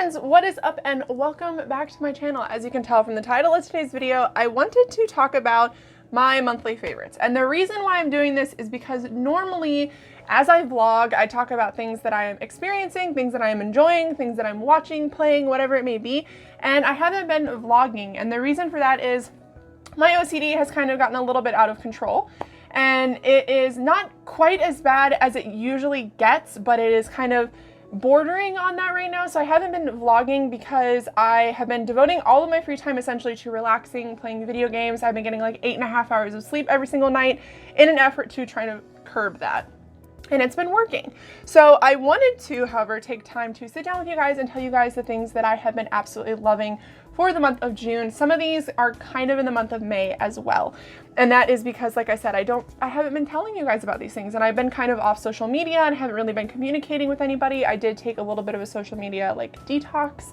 friends, what is up and welcome back to my channel. As you can tell from the title of today's video, I wanted to talk about my monthly favorites. And the reason why I'm doing this is because normally as I vlog, I talk about things that I am experiencing, things that I am enjoying, things that I'm watching, playing, whatever it may be. And I haven't been vlogging. And the reason for that is my OCD has kind of gotten a little bit out of control. And it is not quite as bad as it usually gets, but it is kind of bordering on that right now. So I haven't been vlogging because I have been devoting all of my free time essentially to relaxing, playing video games. I've been getting like 8.5 hours of sleep every single night in an effort to try to curb that. And it's been working. So I wanted to, however, take time to sit down with you guys and tell you guys the things that I have been absolutely loving for the month of June. Some of these are kind of in the month of May as well. And that is because, like I said, I haven't been telling you guys about these things, and I've been kind of off social media and haven't really been communicating with anybody. I did take a little bit of a social media like detox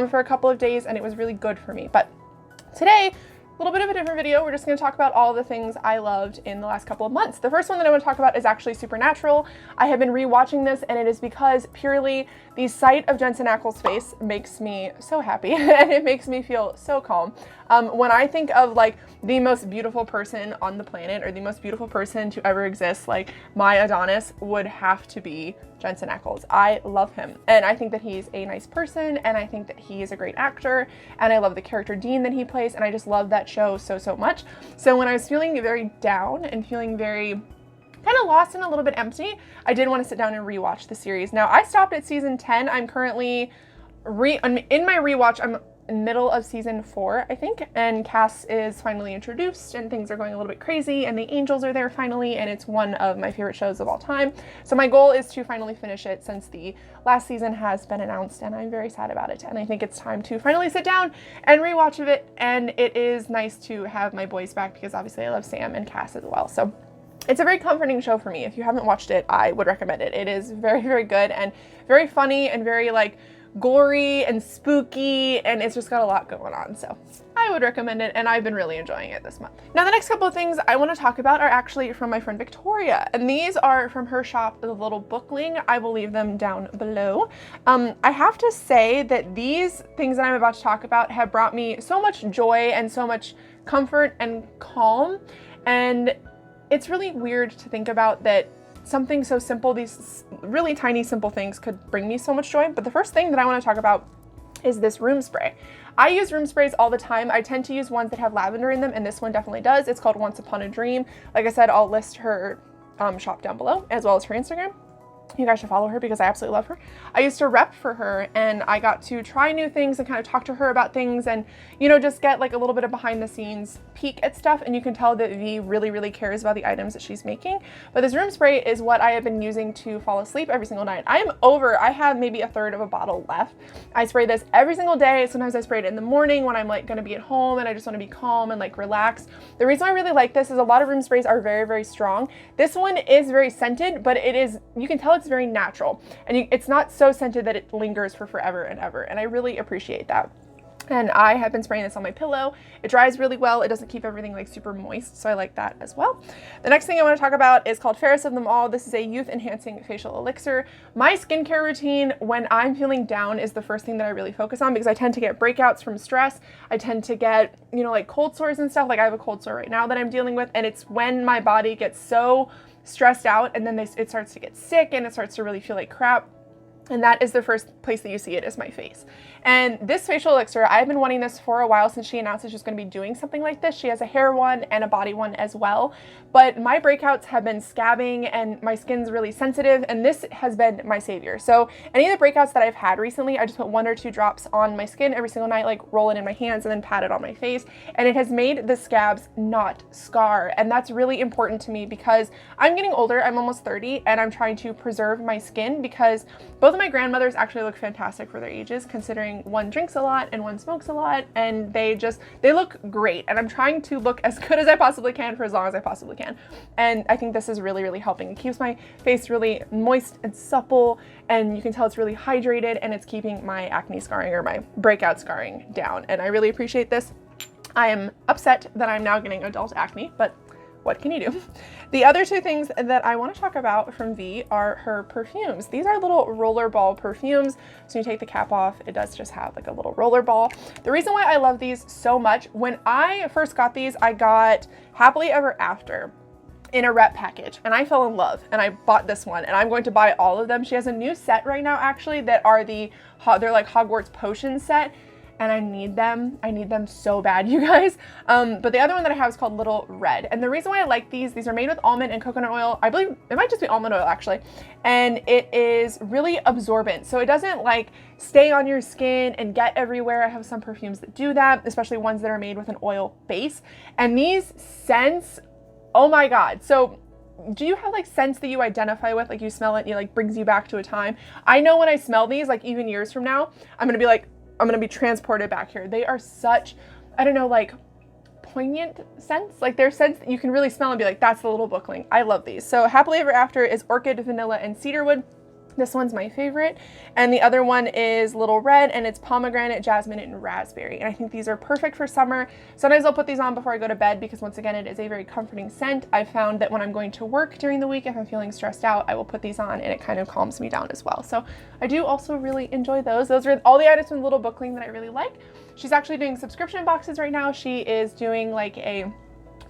for a couple of days, and it was really good for me. But today, a little bit of a different video. We're just going to talk about all the things I loved in the last couple of months. The first one that I want to talk about is actually Supernatural. I have been rewatching this, and it is because purely the sight of Jensen Ackles' face makes me so happy and it makes me feel so calm. When I think of like the most beautiful person on the planet or the most beautiful person to ever exist, like my Adonis would have to be Jensen Ackles. I love him, and I think that he's a nice person, and I think that he is a great actor, and I love the character Dean that he plays, and I just love that show so much. So when I was feeling very down and feeling very kind of lost and a little bit empty, I did want to sit down and rewatch the series. Now, I stopped at season 10. I'm currently in my rewatch. I'm in middle of season 4, I think, and Cass is finally introduced and things are going a little bit crazy and the angels are there finally, and it's one of my favorite shows of all time. So my goal is to finally finish it since the last season has been announced, and I'm very sad about it, and I think it's time to finally sit down and rewatch of it. And it is nice to have my boys back because obviously I love Sam and Cass as well. So it's a very comforting show for me. If you haven't watched it, I would recommend it. It is very good and very funny and very like gory and spooky, and it's just got a lot going on. So I would recommend it, and I've been really enjoying it this month. Now, the next couple of things I want to talk about are actually from my friend Victoria, and these are from her shop, The Little Bookling. I will leave them down below. I have to say that these things that I'm about to talk about have brought me so much joy and so much comfort and calm, and it's really weird to think about that something so simple, these really tiny simple things could bring me so much joy. But the first thing that I want to talk about is this room spray. I use room sprays all the time. I tend to use ones that have lavender in them, and this one definitely does. It's called Once Upon a Dream. Like I said, I'll list her shop down below, as well as her Instagram. You guys should follow her because I absolutely love her. I used to rep for her, and I got to try new things and kind of talk to her about things, and you know, just get like a little bit of behind the scenes peek at stuff. And you can tell that V really cares about the items that she's making. But this room spray is what I have been using to fall asleep every single night. I have maybe a third of a bottle left. I spray this every single day. Sometimes I spray it in the morning when I'm like gonna be at home and I just want to be calm and like relax. The reason I really like this is a lot of room sprays are very strong. This one is very scented, but it is, you can tell it's very natural, and it's not so scented that it lingers for forever and ever, and I really appreciate that. And I have been spraying this on my pillow. It dries really well. It doesn't keep everything like super moist, so I like that as well. The next thing I want to talk about is called Fairest of Them All. This is a youth enhancing facial elixir. My skincare routine when I'm feeling down is the first thing that I really focus on, because I tend to get breakouts from stress. I tend to get, you know, like cold sores and stuff. Like I have a cold sore right now that I'm dealing with, and it's when my body gets so stressed out and then it starts to get sick and it starts to really feel like crap. And that is the first place that you see it, is my face. And this facial elixir, I've been wanting this for a while since she announced that she's going to be doing something like this. She has a hair one and a body one as well. But my breakouts have been scabbing and my skin's really sensitive, and this has been my savior. So any of the breakouts that I've had recently, I just put 1 or 2 drops on my skin every single night, like roll it in my hands and then pat it on my face. And it has made the scabs not scar. And that's really important to me because I'm getting older. I'm almost 30, and I'm trying to preserve my skin because both of my grandmothers actually look fantastic for their ages, considering one drinks a lot and one smokes a lot, and they look great. And I'm trying to look as good as I possibly can for as long as I possibly can. And I think this is really helping. It keeps my face really moist and supple, and you can tell it's really hydrated, and it's keeping my acne scarring or my breakout scarring down. And I really appreciate this. I am upset that I'm now getting adult acne, but what can you do? The other two things that I want to talk about from V are her perfumes. These are little roller ball perfumes. So you take the cap off, it does just have like a little roller ball. The reason why I love these so much, when I first got these, I got Happily Ever After in a rep package, and I fell in love and I bought this one, and I'm going to buy all of them. She has a new set right now actually that are they're like Hogwarts potion set, and I need them so bad, you guys. But the other one that I have is called Little Red, and the reason why I like these are made with almond and coconut oil. I believe it might just be almond oil actually, and it is really absorbent, so it doesn't like stay on your skin and get everywhere. I have some perfumes that do that, especially ones that are made with an oil base, and these scents, oh my God. So do you have like scents that you identify with, like you smell it and it like brings you back to a time? I know when I smell these, like even years from now, I'm gonna be transported back here. They are such, I don't know, like poignant scents. Like they're scents that you can really smell and be like, that's the little bookling. I love these. So Happily Ever After is orchid, vanilla, and cedarwood. This one's my favorite. And the other one is Little Red, and it's pomegranate, jasmine, and raspberry. And I think these are perfect for summer. Sometimes I'll put these on before I go to bed because once again, it is a very comforting scent. I found that when I'm going to work during the week, if I'm feeling stressed out, I will put these on and it kind of calms me down as well. So I do also really enjoy those. Those are all the items from Little Bookling that I really like. She's actually doing subscription boxes right now. She is doing like a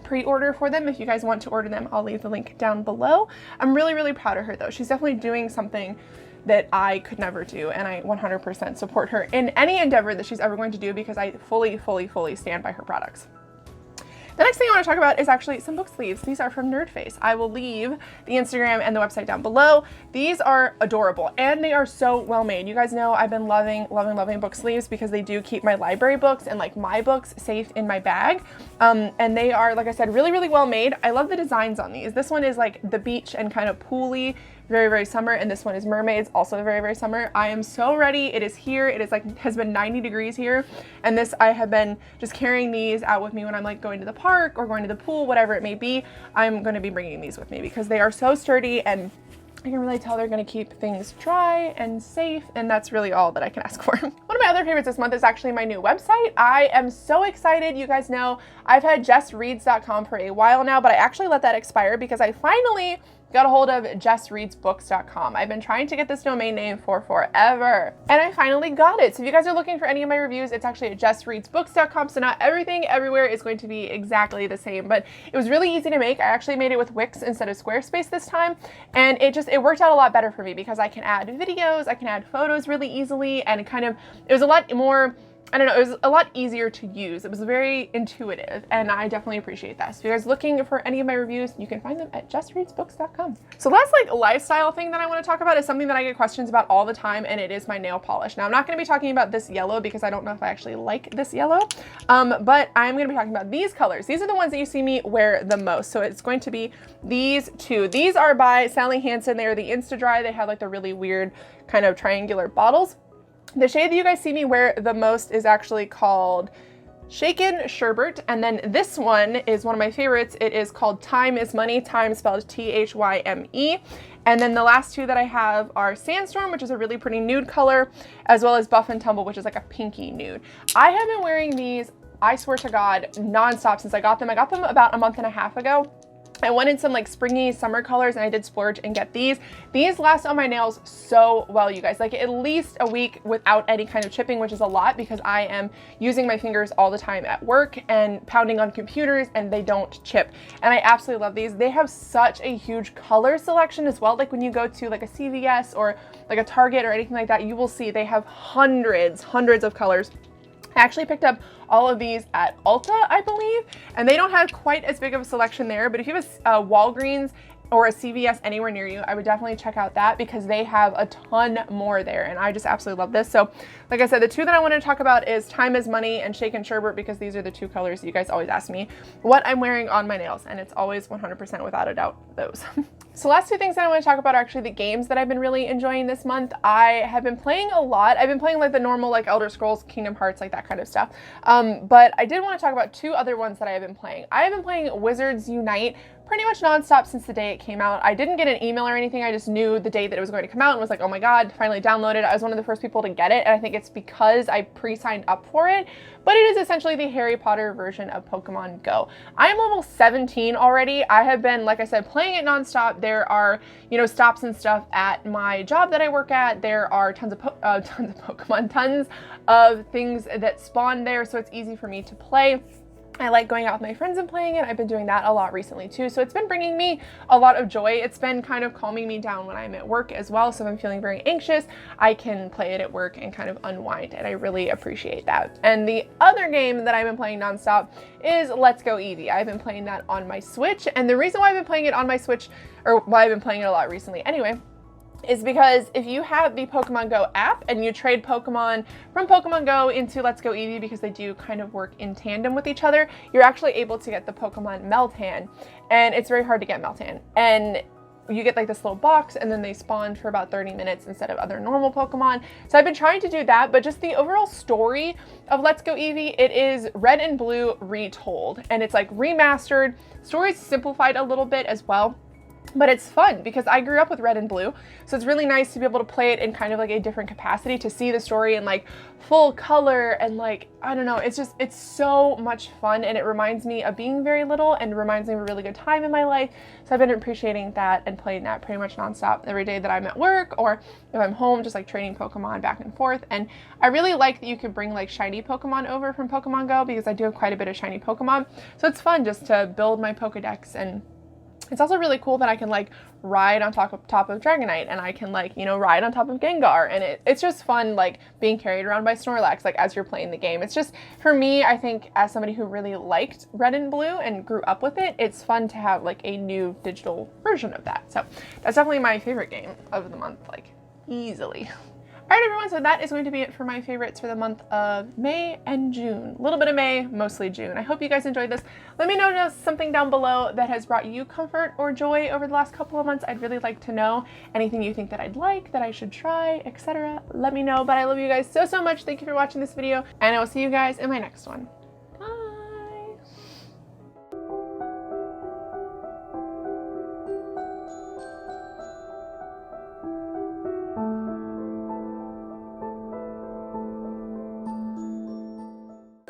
pre-order for them. If you guys want to order them, I'll leave the link down below. I'm really, really proud of her though. She's definitely doing something that I could never do, and I 100% support her in any endeavor that she's ever going to do because I fully, fully, fully stand by her products. The next thing I want to talk about is actually some book sleeves. These are from Nerdface. I will leave the Instagram and the website down below. These are adorable and they are so well made. You guys know I've been loving, loving, loving book sleeves because they do keep my library books and like my books safe in my bag. And they are, like I said, really, really well made. I love the designs on these. This one is like the beach and kind of pooly, very, very summer, and this one is mermaids, also very, very summer. I am so ready. It is here. It is like, has been 90 degrees here, and this, I have been just carrying these out with me when I'm like going to the park or going to the pool, whatever it may be. I'm going to be bringing these with me because they are so sturdy, and I can really tell they're going to keep things dry and safe, and that's really all that I can ask for. One of my other favorites this month is actually my new website. I am so excited. You guys know I've had JESREADS.com for a while now, but I actually let that expire because I finally got a hold of JESREADSBooks.com. I've been trying to get this domain name for forever, and I finally got it. So if you guys are looking for any of my reviews, it's actually at JESREADSBooks.com. So not everything everywhere is going to be exactly the same, but it was really easy to make. I actually made it with Wix instead of Squarespace this time, and it worked out a lot better for me because I can add videos, I can add photos really easily, and it was a lot more, I don't know, it was a lot easier to use. It was very intuitive, and I definitely appreciate that. So if you guys are looking for any of my reviews, you can find them at JESREADSBooks.com. So last like lifestyle thing that I want to talk about is something that I get questions about all the time, and it is my nail polish. Now I'm not going to be talking about this yellow because I don't know if I actually like this yellow, but I'm going to be talking about these colors. These are the ones that you see me wear the most. So it's going to be these two. These are by Sally Hansen. They are the Insta-Dry. They have like the really weird kind of triangular bottles. The shade that you guys see me wear the most is actually called Shaken Sherbet, and then this one is one of my favorites. It is called Time is Money, time spelled T-H-Y-M-E. And then the last two that I have are Sandstorm, which is a really pretty nude color, as well as Buff and Tumble, which is like a pinky nude. I have been wearing these, I swear to God, nonstop since I got them. I got them about a month and a half ago. I went in some like springy summer colors and I did splurge and get these. These last on my nails so well, you guys. Like at least a week without any kind of chipping, which is a lot because I am using my fingers all the time at work and pounding on computers, and they don't chip. And I absolutely love these. They have such a huge color selection as well. Like when you go to like a CVS or like a Target or anything like that, you will see they have hundreds of colors. I actually picked up all of these at Ulta, I believe, and they don't have quite as big of a selection there, but if you have a Walgreens or a CVS anywhere near you, I would definitely check out that because they have a ton more there, and I just absolutely love this. So like I said, the two that I want to talk about is Time is Money and Shaken Sherbet because these are the two colors you guys always ask me what I'm wearing on my nails, and it's always 100% without a doubt those. So last two things that I want to talk about are actually the games that I've been really enjoying this month. I have been playing a lot. I've been playing like the normal like Elder Scrolls, Kingdom Hearts, like that kind of stuff. But I did want to talk about two other ones that I have been playing. I have been playing Wizards Unite pretty much nonstop since the day it came out. I didn't get an email or anything. I just knew the day that it was going to come out and was like, oh my God, finally downloaded. I was one of the first people to get it. And I think it's because I pre-signed up for it, but it is essentially the Harry Potter version of Pokemon Go. I am level 17 already. I have been, like I said, playing it nonstop. There are, you know, stops and stuff at my job that I work at. There are tons of Pokemon, tons of things that spawn there. So it's easy for me to play. I like going out with my friends and playing it. I've been doing that a lot recently too. So it's been bringing me a lot of joy. It's been kind of calming me down when I'm at work as well. So if I'm feeling very anxious, I can play it at work and kind of unwind. And I really appreciate that. And the other game that I've been playing nonstop is Let's Go Eevee. I've been playing that on my Switch. And the reason why I've been playing it on my Switch, or why I've been playing it a lot recently anyway, is because if you have the Pokemon Go app and you trade Pokemon from Pokemon Go into Let's Go Eevee, because they do kind of work in tandem with each other, you're actually able to get the Pokemon Meltan, and it's very hard to get Meltan. And you get like this little box and then they spawn for about 30 minutes instead of other normal Pokemon. So I've been trying to do that, but just the overall story of Let's Go Eevee, it is Red and Blue retold, and it's like remastered. Story's simplified a little bit as well. But it's fun because I grew up with Red and Blue, so it's really nice to be able to play it in kind of like a different capacity, to see the story in like full color, and like, I don't know, it's so much fun, and it reminds me of being very little and reminds me of a really good time in my life. So I've been appreciating that and playing that pretty much nonstop every day that I'm at work, or if I'm home, just like trading Pokemon back and forth. And I really like that you could bring like shiny Pokemon over from Pokemon Go, because I do have quite a bit of shiny Pokemon. So it's fun just to build my Pokedex, and it's also really cool that I can like ride on top of Dragonite, and I can like, you know, ride on top of Gengar, and it's just fun like being carried around by Snorlax like as you're playing the game. It's just, for me, I think as somebody who really liked Red and Blue and grew up with it, it's fun to have like a new digital version of that. So that's definitely my favorite game of the month, like easily. All right, everyone, so that is going to be it for my favorites for the month of May and June. A little bit of May, mostly June. I hope you guys enjoyed this. Let me know something down below that has brought you comfort or joy over the last couple of months. I'd really like to know. Anything you think that I'd like, that I should try, etc. Let me know. But I love you guys so, so much. Thank you for watching this video, and I will see you guys in my next one.